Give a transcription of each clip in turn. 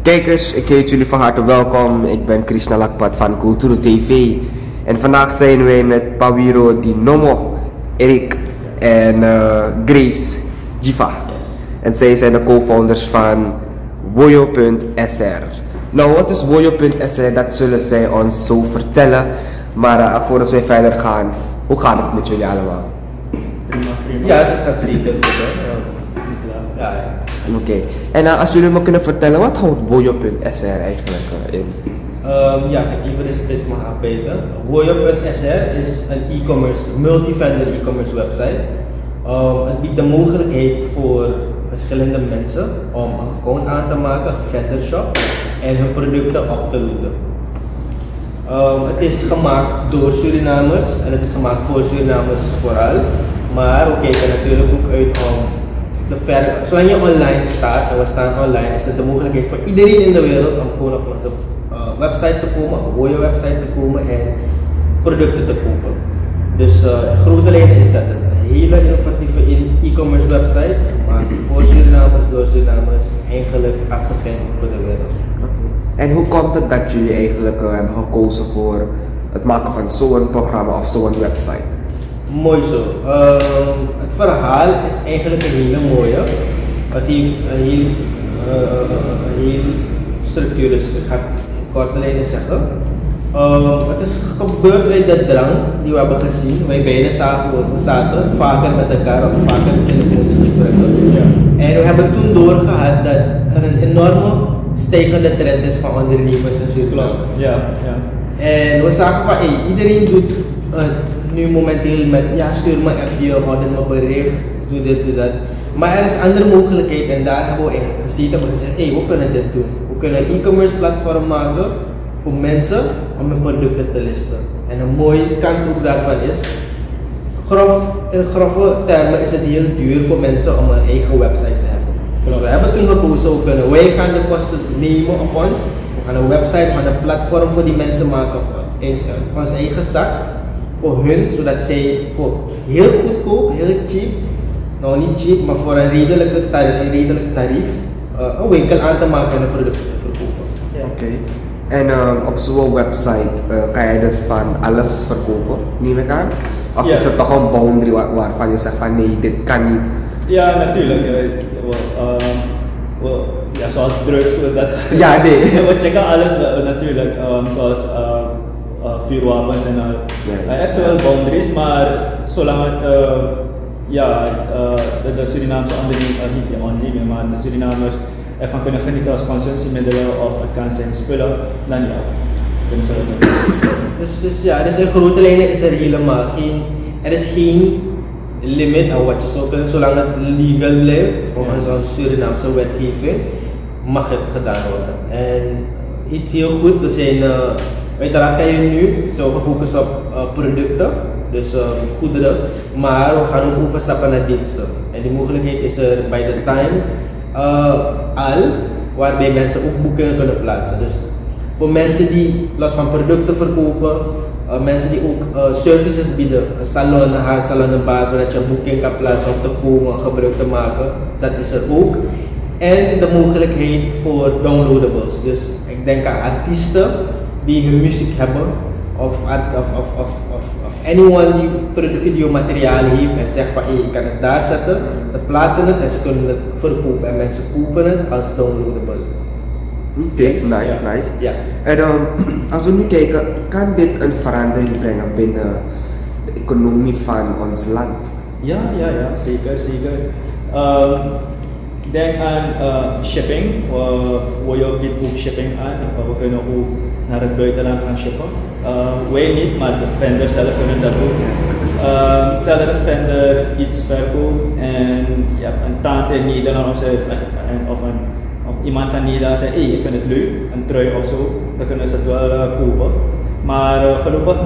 Kijkers, ik heet jullie van harte welkom. Ik ben Krishna Lakpat van Kulturu TV. En vandaag zijn wij met Pawiro Dinomo, Erik en Graves Jiva. En zij zijn de co-founders van Woyo.sr. Nou, wat is Woyo.sr? Dat zullen zij ons zo vertellen. Maar voordat wij verder gaan, hoe gaat het met jullie allemaal? Prima. Ja, dat gaat zeker goed. Ja. Oké. En als jullie me kunnen vertellen, wat houdt Woyo.sr eigenlijk in? Ja, als ik even de splits mag aanbeten. Woyo.sr is een multi-vendor e-commerce website. Het biedt de mogelijkheid voor verschillende mensen om een account aan te maken, een vendor shop, en hun producten op te loaden. Het is gemaakt door Surinamers en het is gemaakt voor Surinamers vooral. Maar we kijken natuurlijk ook uit om zolang je online staat, en we staan online, is het de mogelijkheid voor iedereen in de wereld om gewoon op onze website te komen, op een mooie website te komen en producten te kopen. Dus in grote lijnen is dat een hele innovatieve e-commerce website, gemaakt voor Surinamers, door Surinamers, eigenlijk als geschenk voor de wereld. En hoe komt het dat jullie eigenlijk hebben gekozen voor het maken van zo'n programma of zo'n website? Mooi zo. Het verhaal is eigenlijk een hele mooie. Het heeft een heel structuur, dus ik ga in korte lijnen zeggen. Het is gebeurd uit de drang die we hebben gezien. Wij beiden zaten vaker met elkaar op vaker telefoongesprekken. Ja. En we hebben toen doorgehad dat er een enorme stijgende trend is van ondernemers in Suriname. Ja. En we zagen van iedereen doet nu momenteel met stuur me een appje, order me bericht, doe dit, doe dat. Maar er is een andere mogelijkheid en daar hebben we in gezeten en gezegd, we kunnen dit doen. We kunnen een e-commerce platform maken voor mensen om hun producten te listen. En een mooie kant ook daarvan is, in grove termen is het heel duur voor mensen om een eigen website te hebben. Dus we hebben toen gekozen, wij gaan de kosten nemen op ons. We gaan een website, we gaan een platform voor die mensen maken op onze eigen zak. Voor hun, zodat zij voor heel goedkoop, heel cheap, nou niet cheap, maar voor een redelijk tarief, een winkel aan te maken en een product te verkopen. Ja. Oké. En op zo'n website kan je dus van alles verkopen, neem ik aan? Of is het toch een boundary waarvan je zegt van nee, dit kan niet? Ja, natuurlijk. Ja, zoals drugs, dat. Ja, nee. We checken alles natuurlijk, zoals vuurwapens en al. Er zijn wel boundaries, maar zolang het de Surinaamse onderneming, maar de Surinamers ervan kunnen genieten als consumptiemiddelen of het kan zijn spullen, dan ja, kunnen ze dat doen. Dus in grote lijnen is er helemaal geen limit aan wat je zou kunnen, zolang het legal blijft, volgens onze Surinaamse wetgeving, mag het gedaan worden. En iets heel goed, we zijn uiteraard kan je nu zo gefocust op producten, dus goederen, maar we gaan ook overstappen naar diensten. En die mogelijkheid is er bij de time al, waarbij mensen ook boekingen kunnen plaatsen. Dus voor mensen die los van producten verkopen, mensen die ook services bieden, een salon, een haarsalon, een barber, dat je een boeking kan plaatsen om te komen, gebruik te maken, dat is er ook. En de mogelijkheid voor downloadables. Dus ik denk aan artiesten die hun muziek hebben, of anyone die videomateriaal heeft en zegt van ik kan het daar zetten, ze plaatsen het en ze kunnen het verkopen en mensen kopen het als downloadable. Oké, nice. Ja. En als we nu kijken, kan dit een verandering brengen binnen de economie van ons land? Ja, zeker. Denk aan shipping, Woyo biedt ook shipping aan, we kunnen ook naar het buitenland gaan shippen. Wij niet, maar de vendor zelf kunnen dat ook. Stel dat de vendor iets verkoopt en je hebt een tante in Nederland of iemand van Nederland zegt, ik vind het leuk, een trui of zo, dan kunnen ze het wel kopen. Maar voorlopig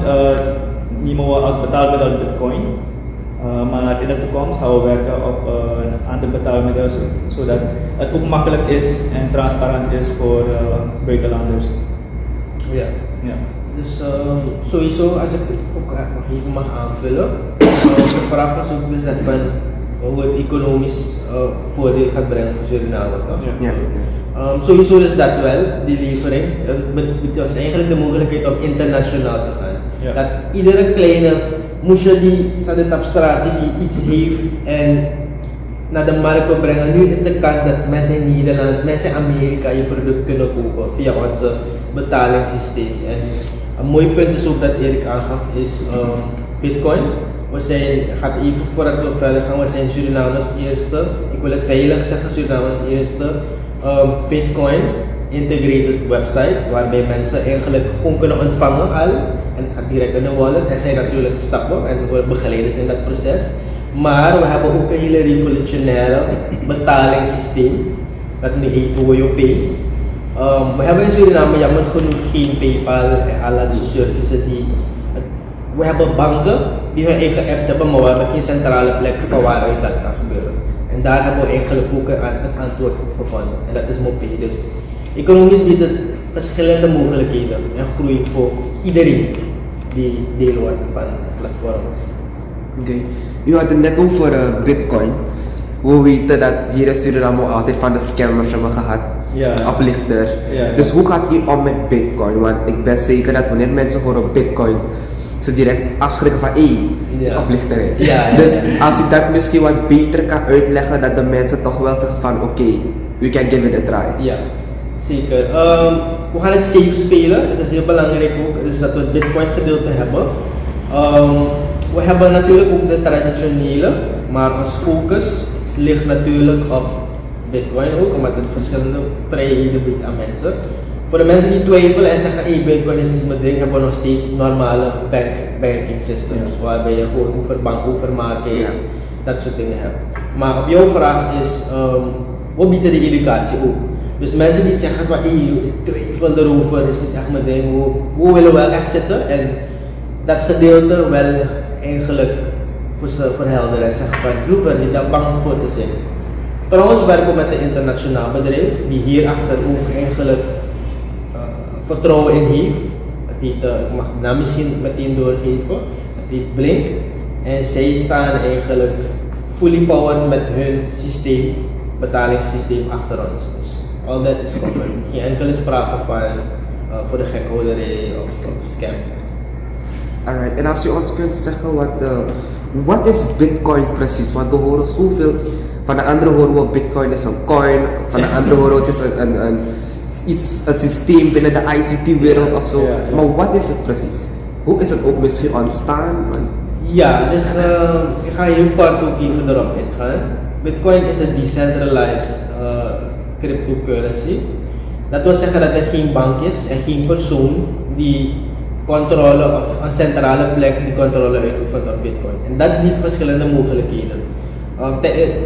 nemen we als betaalmiddel Bitcoin. Maar in de toekomst gaan we werken op een aantal betaalmiddelen zodat het ook makkelijk is en transparant is voor buitenlanders. Ja. Dus sowieso, als ik ook nog even mag aanvullen, de vraag was ook dus dat van hoe het economisch voordeel gaat brengen voor Suriname. Ja. Sowieso is dat wel, die levering. Het is eigenlijk de mogelijkheid om internationaal te gaan. Ja. Dat iedere kleine moesje die zat op straat die iets heeft en naar de markt wil brengen. Nu is de kans dat mensen in Nederland, mensen in Amerika je product kunnen kopen via onze betalingssysteem. En een mooi punt is ook dat Erik aangaf is Bitcoin. We zijn, gaat even voordat we verder gaan, we zijn Suriname's eerste, ik wil het veilig zeggen, Suriname's eerste Bitcoin integrated website waarbij mensen eigenlijk gewoon kunnen ontvangen al en het gaat direct in de wallet. Er zijn natuurlijk stappen en we begeleiden in dat proces. Maar we hebben ook een hele revolutionaire betalingssysteem dat nu heet WoyoPay. We hebben in Suriname jammer genoeg geen PayPal en al dat soort services we hebben banken die hun eigen apps hebben, maar we hebben geen centrale plek van waaruit dat kan gebeuren. En daar hebben we eigenlijk ook een antwoord op gevonden. En dat is MoPay. Dus economisch biedt het verschillende mogelijkheden en groei voor iedereen die deel wordt van het platform. Oké. U had het net over Bitcoin. We weten dat hier in Suriname altijd van de scammers hebben gehad, oplichters. Dus hoe gaat u om met Bitcoin? Want ik ben zeker dat wanneer mensen horen Bitcoin, ze direct afschrikken van is oplichterij. Dus als u dat misschien wat beter kan uitleggen, dat de mensen toch wel zeggen van oké, we can give it a try. Ja, zeker. We gaan het safe spelen. Het is heel belangrijk ook, dus dat we het Bitcoin gedeelte hebben. We hebben natuurlijk ook de traditionele, maar ons focus ligt natuurlijk op Bitcoin ook, omdat het verschillende vrijheden biedt aan mensen. Voor de mensen die twijfelen en zeggen, Bitcoin is niet mijn ding, hebben we nog steeds normale banking systems, waarbij je gewoon bankovermaking, dat soort dingen hebt. Maar op jouw vraag is, we bieden de educatie ook. Dus mensen die zeggen van, ik twijfel erover, is niet echt mijn ding, we willen wel echt zitten en dat gedeelte wel eigenlijk voor ze verhelderen en zeggen van, je hoeft er niet daar bang voor te zijn. Trouwens werken we met een internationaal bedrijf die hierachter ook eigenlijk vertrouwen in heeft. Ik mag de naam misschien meteen doorgeven. Het heet Blink. En zij staan eigenlijk fully powered met hun systeem, betalingssysteem achter ons. Dus all that is covered. Geen enkele sprake van voor de gekhouderij of scam. Alright, en als u ons kunt zeggen wat is Bitcoin precies? Want we horen zoveel, van de andere horen we Bitcoin is een coin, van de andere horen we het is een systeem binnen de ICT-wereld of zo. Maar wat is het precies? Hoe is het ook misschien ontstaan? Ja, dus ik ga heel kort ook even erop ingaan. Bitcoin is een decentralized cryptocurrency. Dat wil zeggen dat er geen bank is en geen persoon die controle of een centrale plek die controle uitoefent op Bitcoin. En dat biedt verschillende mogelijkheden.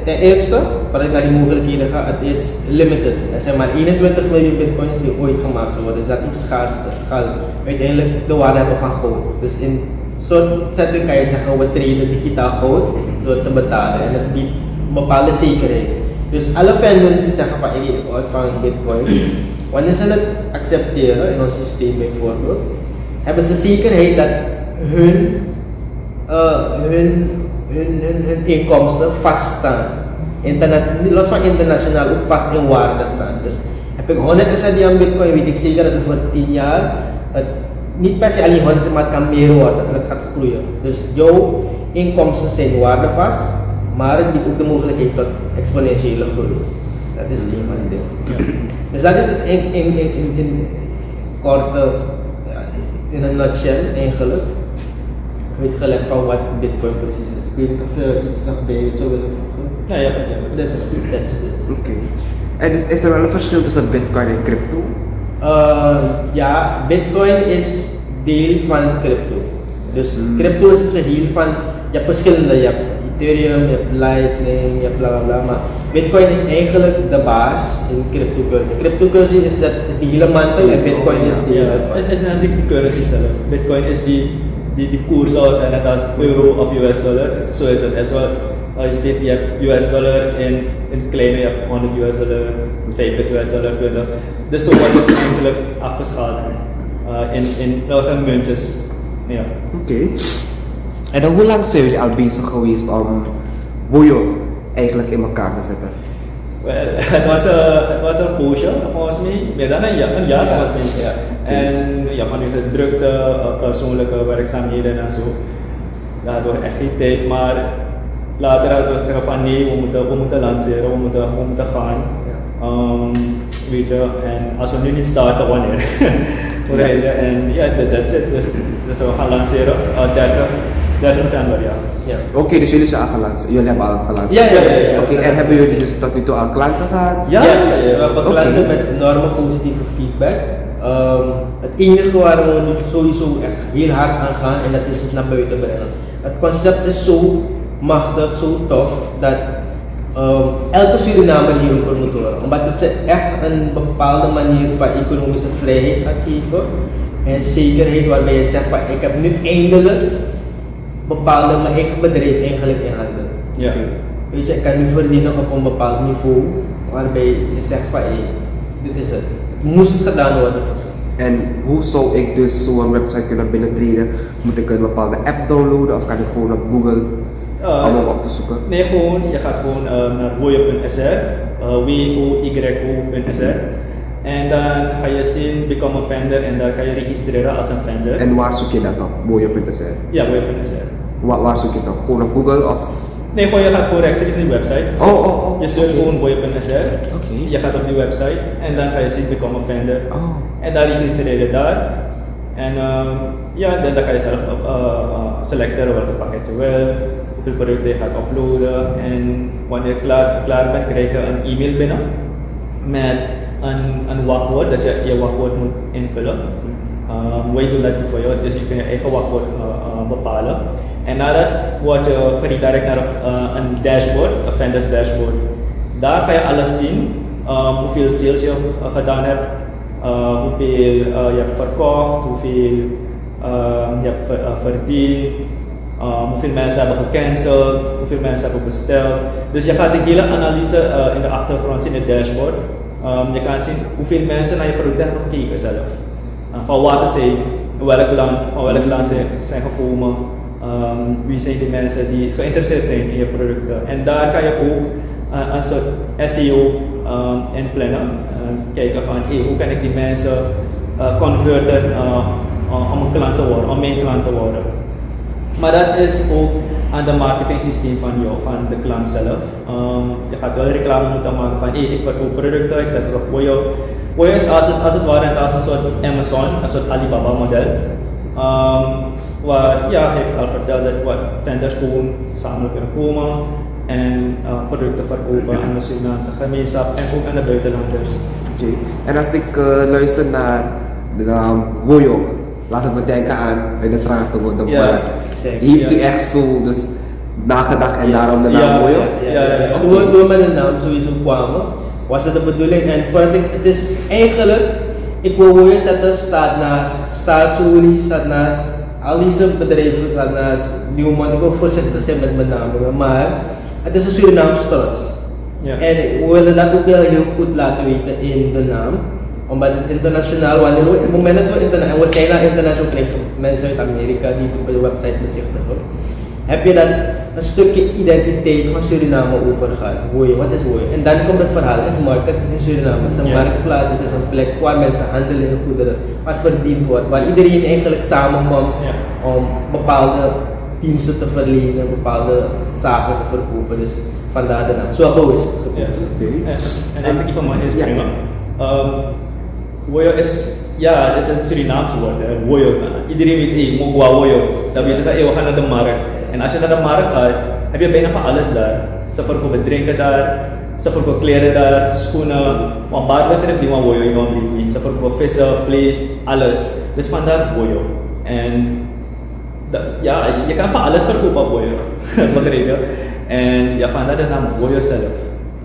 Ten eerste, voordat ik naar die mogelijkheden ga, het is limited. Er zijn maar 21 miljoen bitcoins die ooit gemaakt zullen worden. Dus dat is schaarste. Het gaat uiteindelijk de waarde hebben van goud. Dus in zo'n setting kan je zeggen, we traden digitaal goud door te betalen. En het biedt een bepaalde zekerheid. Dus alle vendors die zeggen van, ik ontvang bitcoin, wanneer ze het accepteren in ons systeem bijvoorbeeld, hebben ze zekerheid dat hun inkomsten vaststaan. Los van internationaal ook vast in waarde staan. Dus heb ik 100% die aan Bitcoin, weet ik zeker dat het voor 10 jaar het niet per se alleen 100, maar het kan meer worden en het gaat groeien. Dus jouw inkomsten zijn waardevast, maar het biedt ook de mogelijkheid tot exponentiële groei. Dat is een van de dingen. Dus dat is het in korte, in een nutshell eigenlijk. Uitgelegd van wat Bitcoin precies is. Ik weet niet of je iets nog bij zou willen voegen. Ja. That's it. Oké. En is er wel een verschil tussen Bitcoin en crypto? Ja, Bitcoin is deel van crypto. Dus crypto is het geheel van, je hebt verschillende, je hebt Ethereum, je hebt Lightning, je hebt bla bla bla, maar Bitcoin is eigenlijk de baas in cryptocurrency. Cryptocurrency is die hele mantel en Bitcoin is die... Het is net die currency zelf. Bitcoin is die koers zou zijn net als euro of US dollar. Zo is het. En zoals je ziet, je hebt US dollar in kleine, je hebt 100 US dollar, 50 US dollar, 20. Dus zo wordt het eigenlijk afgeschaald. Dat zijn muntjes. Ja. Oké. En dan hoe lang zijn jullie al bezig geweest om Woyo eigenlijk in elkaar te zetten? Well, het was een poosje, volgens mij, meer dan een jaar volgens mij. Ja. En ja, van die gedrukte persoonlijke werkzaamheden en zo. Daardoor echt geen tijd, maar later hadden we zeggen van nee, we moeten lanceren, we moeten gaan. Weet je, en als we nu niet starten, wanneer? En ja, that's it. Dus we gaan lanceren 30 november, ja. Oké, dus jullie zijn al gelanceerd. Jullie hebben al gelanceerd. Ja. Oké, en hebben jullie dus tot nu toe al klanten gehad? Ja, we hebben klanten met enorme positieve feedback. Het enige waar we nu sowieso echt heel hard aan gaan, en dat is het naar buiten brengen. Het concept is zo machtig, zo tof, dat elke Surinamer hierover moet horen. Omdat het ze echt een bepaalde manier van economische vrijheid gaat geven. En zekerheid waarbij je zegt van ik heb nu eindelijk mijn eigen bedrijf eigenlijk in handen. Ja. Weet je, ik kan nu verdienen op een bepaald niveau waarbij je zegt van hey, dit is het. Het moest gedaan worden voor ze. En hoe zou ik dus zo'n website kunnen binnentreden? Moet ik een bepaalde app downloaden of kan ik gewoon op Google om op te zoeken? Nee, je gaat gewoon naar woyo.sr, woyo.sr. En dan ga je zien Become a Vendor en dan kan je registreren als een vendor. En waar zoek je dat op? Woyo.sr? Ja, woyo.sr. Waar zoek je het op? Gewoon op Google of? Nee, je gaat gewoon rechtstreeks naar die website. Je search gewoon woyo.sr. Je gaat op die website en dan ga je zien Become a Vendor. En dan registreer je daar. En dan kan je zelf selecteren welke pakket je wil, hoeveel producten je gaat uploaden. En wanneer je klaar bent, krijg je een e-mail binnen met een wachtwoord, dat je wachtwoord moet invullen. Wij doen dat niet voor jou, dus je kunt je eigen wachtwoord bepalen. En nadat word je geredirect naar een dashboard, een vendors dashboard. Daar ga je alles zien, hoeveel sales je gedaan hebt, hoeveel je hebt verkocht, hoeveel je hebt verdiend, hoeveel mensen hebben gecanceld, hoeveel mensen hebben besteld. Dus je gaat de hele analyse in de achtergrond zien in het dashboard. Je kan zien hoeveel mensen naar je product hebben gekeken zelf. Van waar ze zijn, van welk land ze zijn gekomen, wie zijn de mensen die geïnteresseerd zijn in je producten. En daar kan je ook een soort SEO in plannen. Kijken van hoe kan ik die mensen converten om een klant te worden, om mijn klant te worden. Maar dat is ook aan de marketing systeem van jou, van de klant zelf. Je gaat wel reclame moeten maken van ik verkoop producten, ik zet het op Woyo. Woyo is als het ware als een soort Amazon, een soort Alibaba model. Waar hij heeft al verteld dat wat vendors gewoon samen kunnen komen en producten verkopen aan de Surinaamse gemeenschap en ook aan de buitenlanders. Oké. En als ik luister naar de naam Woyo, laat me denken aan de straatwoord op markt. Heeft u echt zo dus nagedacht en daarom de naam Woyo? Toen we met de naam sowieso kwamen, was het de bedoeling en vond ik, het is eigenlijk, ik wil Woyo zetten, staat Soli, staat naast, al deze bedrijven staat naast Newman, ik wil voorzichtig zijn met mijn naam, maar het is een Surinaamse trots. En we willen dat ook heel goed laten weten in de naam. Omdat het internationaal, wanneer we, het moment dat we internationaal, we zijn naar internationaal krijgen mensen uit Amerika die op de website bezichtigen, heb je dat een stukje identiteit van Suriname overgaat. Woyo, wat is Woyo? En dan komt het verhaal, het is market in Suriname, het is een marktplaats, het is een plek waar mensen handelen in goederen, waar verdiend wordt, waar iedereen eigenlijk samenkomt om bepaalde diensten te verlenen, bepaalde zaken te verkopen. Dus vandaar de naam. Zo bewust gekozen. En als ik van mij is brengen. Woyo is een Surinaams woord, Woyo. Iedereen weet, Mogwa Woyo. Dan weet je dat we gaan naar de markt. En als je naar de markt gaat, heb je bijna van alles daar. Ze verkopen drinken daar, ze verkopen kleren daar, schoenen. Want barbers hebben die van Woyo, ze verkopen vissen, vlees, alles. Dus vandaar Woyo. En je kan van alles verkopen op Woyo. Begreep je? En vandaar de naam Woyo zelf.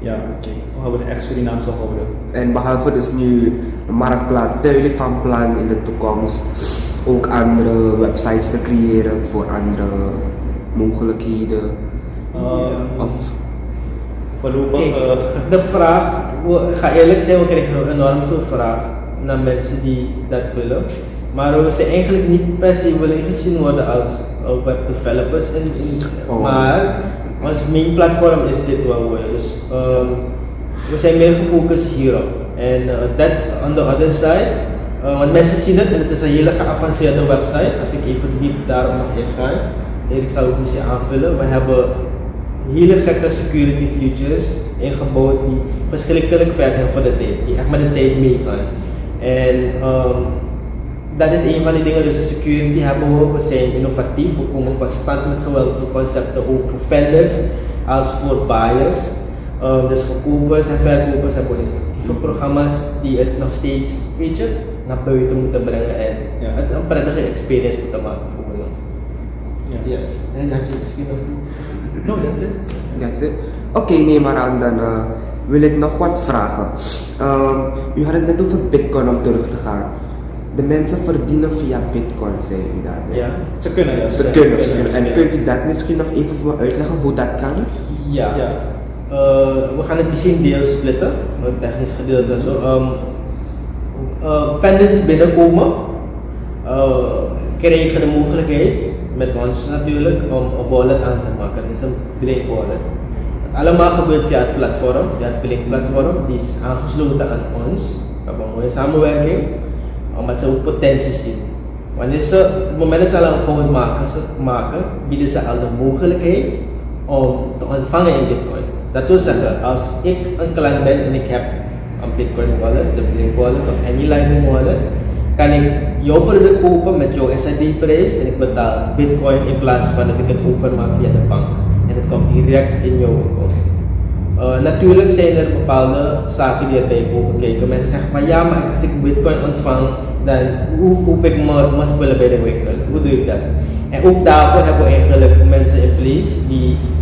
We hebben echt Surinaamse gehouden. En behalve dus nu de marktplaats, zijn jullie van plan in de toekomst ook andere websites te creëren voor andere mogelijkheden? De vraag, ik ga eerlijk zijn, we krijgen enorm veel vraag naar mensen die dat willen. Maar we zijn eigenlijk niet per se willen gezien worden als web developers. Maar Ons main platform is dit wel hoor. Dus we zijn meer gefocust hierop. En that's on the other side. Want mensen zien het en het is een hele geavanceerde website. Als ik even diep daarop nog ingaan, ik zal het misschien aanvullen. We hebben hele gekke security features ingebouwd die verschrikkelijk ver zijn voor de tijd, die echt met de tijd meegaan. En dat is een van die dingen, dus security hebben we zijn innovatief, we komen constant met geweldige concepten, ook voor vendors als voor buyers. Dus voor kopers en verkopers hebben we innovatieve programma's die het nog steeds, weet je, naar buiten moeten brengen en het een prettige experience moeten maken voor je. Yes, en had je misschien nog iets? No, that's it. That's it. Oké, nee, maar dan wil ik nog wat vragen. U had het net over Bitcoin om terug te gaan. De mensen verdienen via Bitcoin, zei u daar. Ja, Ze kunnen, ja. Ze kunnen. En kunt u dat misschien nog even voor me uitleggen hoe dat kan? Ja. We gaan het misschien deels splitten, het technisch gedeelte en zo. Vendors die binnenkomen, krijgen de mogelijkheid, met ons natuurlijk, om een wallet aan te maken. Het is een Blink wallet. Het allemaal gebeurt via het platform, via het Blink platform. Die is aangesloten aan ons. We hebben een mooie samenwerking, omdat ze ook potentie zien. Wanneer ze, het moment dat ze al een account maken, bieden ze al de mogelijkheid om te ontvangen in Bitcoin. Dat wil zeggen, als ik een klant ben en ik heb een Bitcoin wallet, de Blink wallet of any Lightning wallet, kan ik jouw product kopen met jouw SID-prijs en ik betaal Bitcoin in plaats van dat ik het overmaak via de bank. En het komt direct in jouw account. Natuurlijk zijn er bepaalde zaken die erbij komen kijken. Mensen zeggen van ja, maar als ik Bitcoin ontvang, dan hoe koop ik mijn spullen bij de winkel? Hoe doe ik dat? En ook daarvoor hebben we eigenlijk mensen in place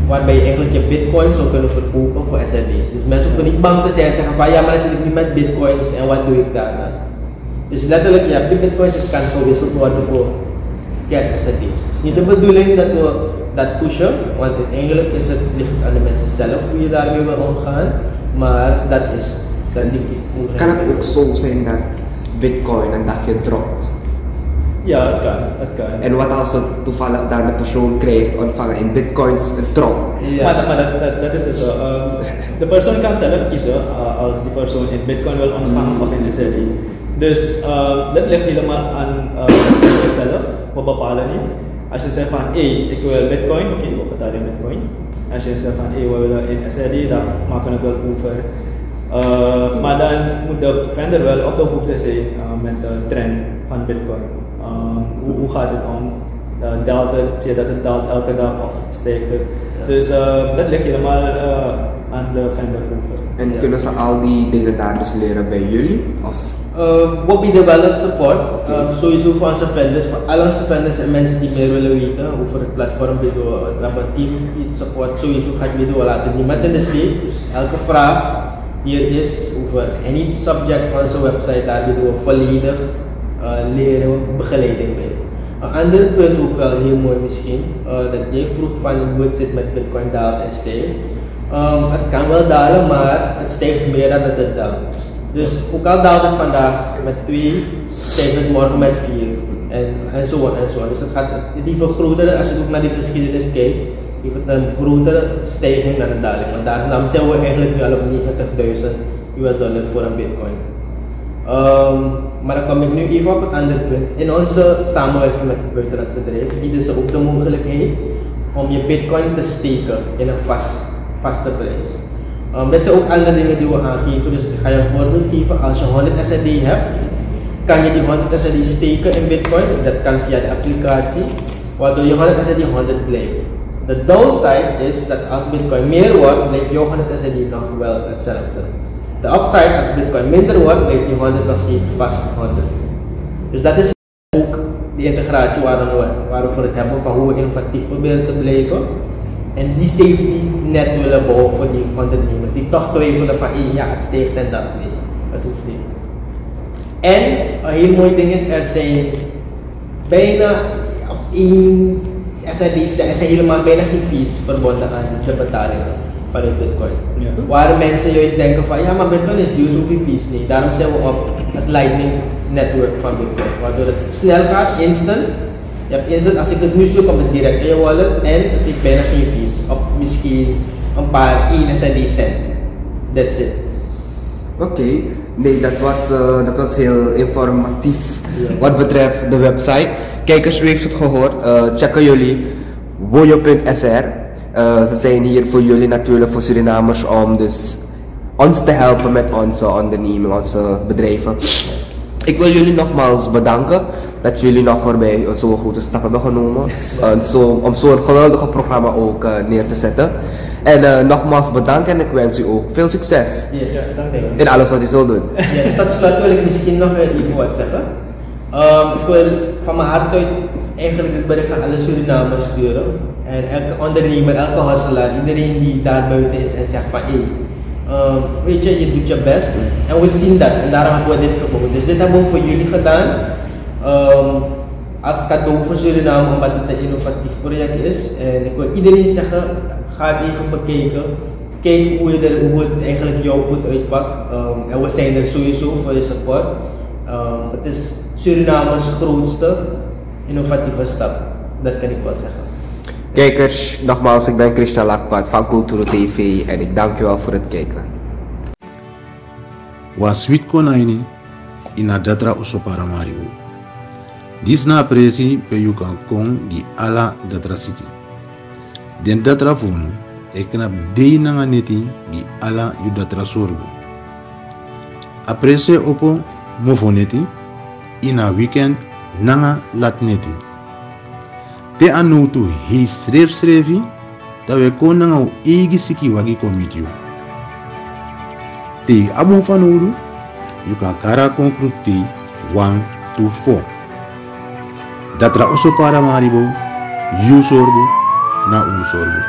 waarbij je eigenlijk je Bitcoin zou kunnen verkopen voor SID's. Dus mensen hoeven niet bang te zijn en zeggen van ja, maar dan zit ik niet met Bitcoins en wat doe ik daarna? Dus letterlijk, je hebt Bitcoins en het kan gewisseld worden voor cash SID's. Het is niet de bedoeling dat we dat pushen, want uiteindelijk is het ligt aan de mensen zelf hoe je daarmee wil omgaan, maar dat is die mogelijkheid. Kan het ook zo zijn dat Bitcoin een dagje dropt? Ja, het kan. En wat als het toevallig dan de persoon krijgt ontvangen in Bitcoins het drop? Ja. Maar dat is het zo. De persoon kan zelf kiezen als die persoon in Bitcoin wil ontvangen of in SID. Dus dat ligt helemaal aan jezelf, we bepalen niet. Als je zegt van ik wil Bitcoin, oké, we betalen in Bitcoin. Als je zegt van we willen in SID, dan maken we het wel over. Maar dan moet de vendor wel op de hoogte zijn met de trend van Bitcoin. Hoe gaat het om? Daalt het, zie je dat het daalt elke dag of stijgt het? Dus dat ligt helemaal aan de vendor over. En kunnen ze al die dingen daar dus leren bij jullie? Of? We bieden wel het support, sowieso voor onze vendors, voor al onze vendors en mensen die meer willen weten over het platform bieden we een team support, sowieso gaat bieden we laten niemand in de steek. Dus elke vraag hier is over any subject van onze website, daar bieden we volledig leren begeleiding bij. Een ander punt ook wel heel mooi misschien, dat jij vroeg van hoe het zit met Bitcoin daalt en stijgt. Het kan wel dalen, maar het stijgt meer dan het daalt. Dus ook al daalt het vandaag met 2, stijgt het morgen met 4 en zo en zo. Dus het gaat die vergrotere, als je ook naar die geschiedenis kijkt, heeft het een grotere stijging dan een daling. Want daarom zijn we eigenlijk nu al op 90.000 US dollar voor een Bitcoin. Maar dan kom ik nu even op het andere punt. In onze samenwerking met het buitenlands bedrijf bieden ze ook de mogelijkheid om je Bitcoin te steken in een vaste prijs. Dat zijn ook andere dingen die we aangeven. Dus ik ga je een voorbeeld geven. Als je 100 SID hebt, kan je die 100 SID steken in Bitcoin. Dat kan via de applicatie, waardoor je 100 SID 100 blijft. De downside is dat als Bitcoin meer wordt, blijft je 100 SID nog wel hetzelfde. De upside, als Bitcoin minder wordt, blijft die 100 nog steeds vast 100. Dus dat is ook die integratie waar we voor het hebben van hoe we innovatief proberen te blijven. En die safety net willen bouwen voor die ondernemers die toch twijfelen van ja, het stijgt en dat. Nee, dat hoeft niet. En een heel mooi ding is, er zijn bijna op één SID's, er zijn helemaal bijna geen fees verbonden aan de betalingen vanuit Bitcoin. Ja. Waar mensen juist denken van ja, maar Bitcoin is duur, zoveel fees niet. Daarom zijn we op het Lightning network van Bitcoin, waardoor het snel gaat, instant. Je hebt instant, als ik het nu zoek, komt het direct in je wallet en het heeft bijna geen fees. op misschien een paar ene cent. That's it. Oké, nee, dat was heel informatief wat betreft de website. Kijkers, u heeft het gehoord. Checken jullie woyo.sr. Ze zijn hier voor jullie natuurlijk, voor Surinamers, om dus ons te helpen met onze onderneming, onze bedrijven. Ik wil jullie nogmaals bedanken dat jullie nog erbij zo'n goede stap hebben genomen om zo'n geweldige programma ook neer te zetten. En nogmaals bedankt en ik wens u ook veel succes in alles wat u zult doen. Yes, tot slot wil ik misschien nog iets wat zeggen. Ik wil van mijn hart uit eigenlijk dit bericht aan alle Surinamers sturen. En elke ondernemer, elke hustelaar, iedereen die daar buiten is en zegt van weet je doet je best. En we zien dat en daarom hebben we dit gebouwd. Dus dit hebben we voor jullie gedaan. Als cadeau voor Suriname, omdat het een innovatief project is. En ik wil iedereen zeggen, ga het even bekijken. Kijk hoe het eigenlijk jou goed uitpakt. En we zijn er sowieso voor je support. Het is Suriname's grootste innovatieve stap. Dat kan ik wel zeggen. Kijkers, nogmaals, ik ben Krishna Lakpat van Kulturo TV en ik dank u wel voor het kijken. Was sweet konaini in adatra osoparamarigo. Dis na presi pe you kan kong di ala datra siki. Den datra funu, ekna dei nanga neti di ala yu datra sorgo. Aprese opo mofoneti, ina weekend nanga lat neti. Te anutu hi schrevi, dat we kon nanga egi siki wagi komitio. Te abon fanuru, you kan kara konkruti 1 to 4. Datra oso para maribo, you sorbo, na sorbo.